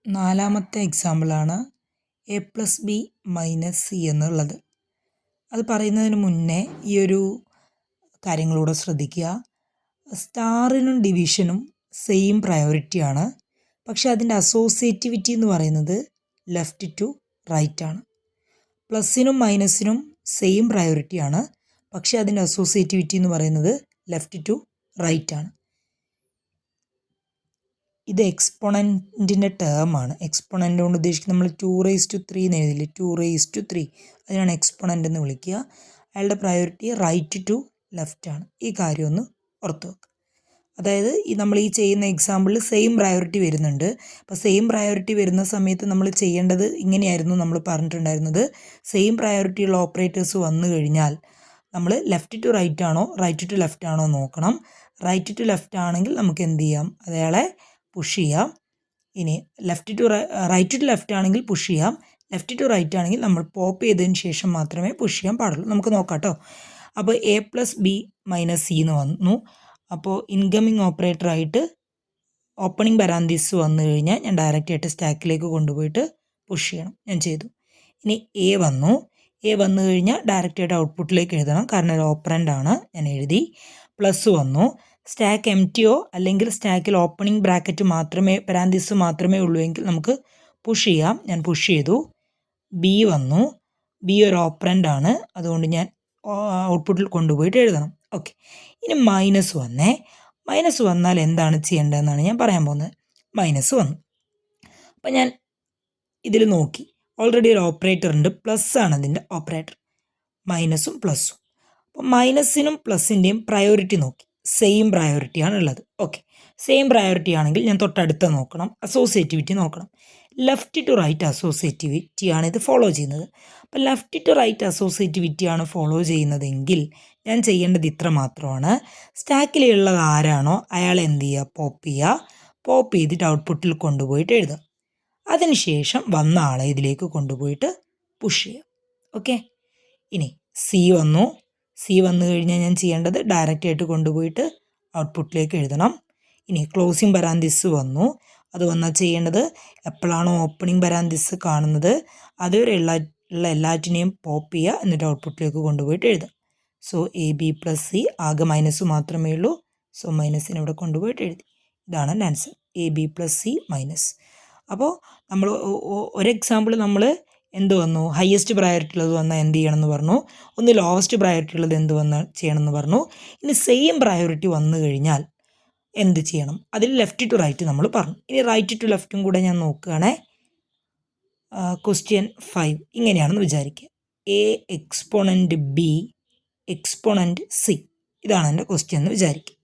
നാലാമത്തെ എക്സാമ്പിളാണ് a+b - c എന്നുള്ളത്. അത് പറയുന്നതിന് മുന്നേ ഈ ഒരു കാര്യങ്ങളൂടെ ശ്രദ്ധിക്കുക. സ്റ്റാറിനും ഡിവിഷനും സെയിം പ്രയോറിറ്റിയാണ്. പക്ഷെ അതിൻ്റെ അസോസിയേറ്റിവിറ്റി എന്ന് പറയുന്നത് ലെഫ്റ്റ് ടു റൈറ്റ് ആണ്. പ്ലസിനും മൈനസിനും സെയിം പ്രയോറിറ്റിയാണ്. പക്ഷെ അതിൻ്റെ അസോസിയേറ്റിവിറ്റി എന്ന് പറയുന്നത് ലെഫ്റ്റ് ടു റൈറ്റ് ആണ്. ഇത് എക്സ്പൊണൻറ്റിൻ്റെ ടേമാണ്. എക്സ്പൊണൻ്റ് കൊണ്ട് ഉദ്ദേശിക്കുന്നത് നമ്മൾ 2�3 എന്ന് എഴുതില്ലേ, 2�3, അതിനാണ് എക്സ്പൊണൻ്റ് എന്ന് വിളിക്കുക. അയാളുടെ പ്രയോറിറ്റി റൈറ്റ് ടു ലെഫ്റ്റ് ആണ്. ഈ കാര്യം ഒന്ന് ഓർത്ത് വെക്കുക. അതായത് നമ്മൾ ഈ ചെയ്യുന്ന എക്സാമ്പിളിൽ സെയിം പ്രയോറിറ്റി വരുന്നുണ്ട്. അപ്പോൾ സെയിം പ്രയോറിറ്റി വരുന്ന സമയത്ത് നമ്മൾ ചെയ്യേണ്ടത് ഇങ്ങനെയായിരുന്നു നമ്മൾ പറഞ്ഞിട്ടുണ്ടായിരുന്നത്. സെയിം പ്രയോറിറ്റി ഉള്ള ഓപ്പറേറ്റേഴ്സ് വന്നു കഴിഞ്ഞാൽ നമ്മൾ ലെഫ്റ്റ് ടു റൈറ്റ് ആണോ റൈറ്റ് ടു ലെഫ്റ്റ് ആണോ നോക്കണം. റൈറ്റ് ടു ലെഫ്റ്റ് ആണെങ്കിൽ നമുക്ക് എന്ത് ചെയ്യാം, അയാളെ പുഷ് ചെയ്യാം. ഇനി റൈറ്റ് ടു ലെഫ്റ്റ് ആണെങ്കിൽ പുഷ് ചെയ്യാം. ലെഫ്റ്റ് ടു റൈറ്റ് ആണെങ്കിൽ നമ്മൾ പോപ്പ് ചെയ്തതിന് ശേഷം മാത്രമേ പുഷ് ചെയ്യാൻ പാടുള്ളൂ. നമുക്ക് നോക്കാം കേട്ടോ. അപ്പോൾ a+b - c എന്ന് വന്നു. അപ്പോൾ ഇൻകമിങ് ഓപ്പറേറ്ററായിട്ട് ഓപ്പണിംഗ് പരാന്തീസ് വന്നു കഴിഞ്ഞാൽ ഞാൻ ഡയറക്റ്റ് ആയിട്ട് സ്റ്റാക്കിലേക്ക് കൊണ്ടുപോയിട്ട് പുഷ് ചെയ്യണം. ഞാൻ ചെയ്തു. ഇനി എ വന്നു കഴിഞ്ഞാൽ ഡയറക്റ്റ് ആയിട്ട് ഔട്ട്പുട്ടിലേക്ക് എഴുതണം, കാരണം ഒരു ഓപ്പറൻ്റ് ആണ്. ഞാൻ എഴുതി. പ്ലസ് വന്നു. സ്റ്റാക്ക് എംറ്റിയോ അല്ലെങ്കിൽ സ്റ്റാക്കിൽ ഓപ്പണിംഗ് ബ്രാക്കറ്റ് പരാന്തീസ് മാത്രമേ ഉള്ളൂ എങ്കിൽ നമുക്ക് പുഷ് ചെയ്യാം. ഞാൻ പുഷ് ചെയ്തു. ബി വന്നു. ബി ഒരു ഓപ്പറൻ്റ് ആണ്, അതുകൊണ്ട് ഞാൻ ഔട്ട്പുട്ടിൽ കൊണ്ടുപോയിട്ട് എഴുതണം. ഓക്കെ. ഇനി മൈനസ് വന്നാൽ എന്താണ് ചെയ്യേണ്ടതെന്നാണ് ഞാൻ പറയാൻ പോകുന്നത്. മൈനസ് വന്നു. അപ്പം ഞാൻ ഇതിൽ നോക്കി, ഓൾറെഡി ഒരു ഓപ്പറേറ്റർ ഉണ്ട്. പ്ലസ് ആണ് അതിൻ്റെ ഓപ്പറേറ്റർ, മൈനസും പ്ലസ്സും. അപ്പോൾ മൈനസിനും പ്ലസിൻ്റെയും പ്രയോറിറ്റി നോക്കി, സെയിം പ്രയോറിറ്റിയാണ് ഉള്ളത്. ഓക്കെ, സെയിം പ്രയോറിറ്റി ആണെങ്കിൽ ഞാൻ തൊട്ടടുത്ത നോക്കണം, അസോസിയേറ്റിവിറ്റി നോക്കണം. ലെഫ്റ്റ് ടു റൈറ്റ് അസോസിയേറ്റിവിറ്റിയാണ് ഇത് ഫോളോ ചെയ്യുന്നത്. അപ്പോൾ ലെഫ്റ്റ് ടു റൈറ്റ് അസോസിയേറ്റിവിറ്റിയാണ് ഫോളോ ചെയ്യുന്നതെങ്കിൽ ഞാൻ ചെയ്യേണ്ടത് ഇത്ര മാത്രമാണ്. സ്റ്റാക്കിലുള്ളത് ആരാണോ അയാൾ എന്ത് ചെയ്യുക, പോപ്പ് ചെയ്തിട്ട് ഔട്ട്പുട്ടിൽ കൊണ്ടുപോയിട്ട് എഴുതുക. അതിനുശേഷം വന്ന ആളെ ഇതിലേക്ക് കൊണ്ടുപോയിട്ട് പുഷ് ചെയ്യുക. ഓക്കെ. ഇനി സി വന്നു കഴിഞ്ഞാൽ ഞാൻ ചെയ്യേണ്ടത് ഡയറക്റ്റ് ആയിട്ട് കൊണ്ടുപോയിട്ട് ഔട്ട്പുട്ടിലേക്ക് എഴുതണം. ഇനി ക്ലോസിംഗ് പരാന്തീസ് വന്നു. അത് വന്നാൽ ചെയ്യേണ്ടത് എപ്പോഴാണോ ഓപ്പണിംഗ് പരാന്തീസ് കാണുന്നത് അതുവരെ ഉള്ള എല്ലാറ്റിനെയും പോപ്പ് ചെയ്യുക, എന്നിട്ട് ഔട്ട്പുട്ടിലേക്ക് കൊണ്ടുപോയിട്ട് എഴുതുക. സോ ab+c, ആകെ മൈനസ് മാത്രമേ ഉള്ളൂ. സോ മൈനസിനെ ഇവിടെ കൊണ്ടുപോയിട്ട് എഴുതി. ഇതാണ് എൻ്റെ ആൻസർ, ab+c-. അപ്പോൾ നമ്മൾ ഒരു എക്സാമ്പിൾ നമ്മൾ എന്ത് വന്നു, ഹയസ്റ്റ് പ്രയോറിറ്റി ഉള്ളത് വന്നാൽ എന്ത് ചെയ്യണമെന്ന് പറഞ്ഞു. ഒന്ന് ലോവസ്റ്റ് പ്രയോറിറ്റി ഉള്ളത് ചെയ്യണമെന്ന് പറഞ്ഞു. ഇനി സെയിം പ്രയോറിറ്റി വന്നു കഴിഞ്ഞാൽ എന്ത് ചെയ്യണം, അതിൽ ലെഫ്റ്റ് ടു റൈറ്റ് നമ്മൾ പറഞ്ഞു. ഇനി റൈറ്റ് ടു ലെഫ്റ്റും കൂടെ ഞാൻ നോക്കുകയാണെ. ക്വസ്റ്റ്യൻ 5 ഇങ്ങനെയാണെന്ന് വിചാരിക്കുക. a exponent b exponent c, ഇതാണ് എൻ്റെ ക്വസ്റ്റ്യൻ എന്ന് വിചാരിക്കുക.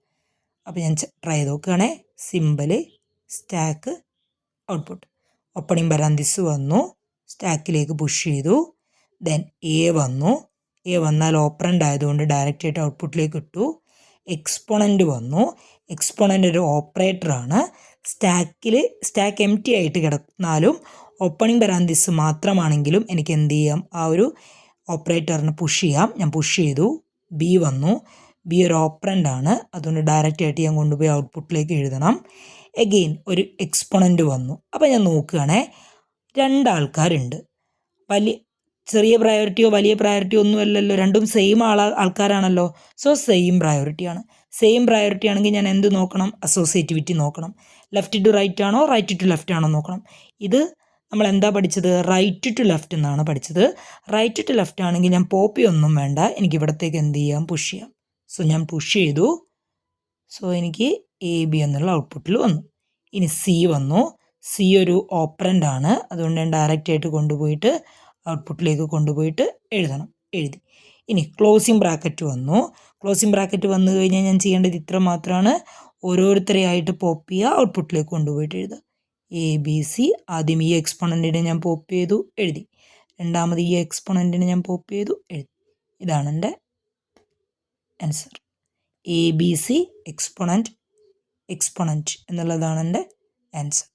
അപ്പോൾ ഞാൻ ട്രൈ ചെയ്ത് നോക്കുകയാണെ. Simple, stack, output. Opening parenthesis വന്നു, സ്റ്റാക്കിലേക്ക് പുഷ് ചെയ്തു. ദെൻ എ വന്നാൽ ഓപ്പറൻ്റ് ആയതുകൊണ്ട് ഡയറക്റ്റ് ആയിട്ട് ഔട്ട്പുട്ടിലേക്ക് ഇട്ടു. എക്സ്പോണൻ്റ് വന്നു. എക്സ്പോണൻ്റ് ഒരു ഓപ്പറേറ്ററാണ്. സ്റ്റാക്ക് എംറ്റി ആയിട്ട് കിടന്നാലും ഓപ്പണിംഗ് പരാന്തീസ് മാത്രമാണെങ്കിലും എനിക്ക് എന്ത് ചെയ്യാം, ആ ഒരു ഓപ്പറേറ്ററിന് പുഷ് ചെയ്യാം. ഞാൻ പുഷ് ചെയ്തു. ബി വന്നു. ബി ഒരു ഓപ്പറൻ്റ് ആണ്, അതുകൊണ്ട് ഡയറക്റ്റ് ആയിട്ട് ഞാൻ കൊണ്ടുപോയി ഔട്ട്പുട്ടിലേക്ക് എഴുതണം. എഗെയിൻ ഒരു എക്സ്പോണൻ്റ് വന്നു. അപ്പോൾ ഞാൻ നോക്കുകയാണെ, രണ്ടാൾക്കാരുണ്ട്. ചെറിയ പ്രയോറിറ്റിയോ വലിയ പ്രയോറിറ്റിയോ ഒന്നും അല്ലല്ലോ, രണ്ടും സെയിം ആൾക്കാരാണല്ലോ. സോ സെയിം പ്രയോറിറ്റിയാണ്. സെയിം പ്രയോറിറ്റി ആണെങ്കിൽ ഞാൻ എന്ത് നോക്കണം, അസോസിയേറ്റിവിറ്റി നോക്കണം. ലെഫ്റ്റ് ടു റൈറ്റ് ആണോ റൈറ്റ് ടു ലെഫ്റ്റ് ആണോ നോക്കണം. ഇത് നമ്മൾ എന്താ പഠിച്ചത്, റൈറ്റ് ടു ലെഫ്റ്റ് എന്നാണ് പഠിച്ചത്. റൈറ്റ് ടു ലെഫ്റ്റ് ആണെങ്കിൽ ഞാൻ പോപ്പി ഒന്നും വേണ്ട, എനിക്ക് ഇവിടത്തേക്ക് എന്ത് ചെയ്യാം, പുഷ് ചെയ്യാം. സോ ഞാൻ പുഷ് ചെയ്തു. സോ എനിക്ക് ab എന്നുള്ള ഔട്ട്പുട്ടിൽ വന്നു. ഇനി സി വന്നു. സി ഒരു ഓപ്പറൻ്റ് ആണ്, അതുകൊണ്ട് ഞാൻ ഡയറക്റ്റ് ആയിട്ട് കൊണ്ടുപോയിട്ട് ഔട്ട്പുട്ടിലേക്ക് കൊണ്ടുപോയിട്ട് എഴുതി. ഇനി ക്ലോസിംഗ് ബ്രാക്കറ്റ് വന്നു. ക്ലോസിംഗ് ബ്രാക്കറ്റ് വന്നു കഴിഞ്ഞാൽ ഞാൻ ചെയ്യേണ്ടത് ഇത്ര മാത്രമാണ്. ഓരോരുത്തരെയായിട്ട് പോപ്പ് ചെയ്യുക, ഔട്ട്പുട്ടിലേക്ക് കൊണ്ടുപോയിട്ട് എഴുതുക. ABC, ആദ്യം ഈ എക്സ്പോണൻറ്റിനെ ഞാൻ പോപ്പ് ചെയ്തു, എഴുതി. രണ്ടാമത് ഈ എക്സ്പോണൻറ്റിനെ ഞാൻ പോപ്പ് ചെയ്തു, എഴുതി. ഇതാണ് എൻ്റെ ആൻസർ. ABC എക്സ്പോണൻറ്റ് എന്നുള്ളതാണ് എൻ്റെ ആൻസർ.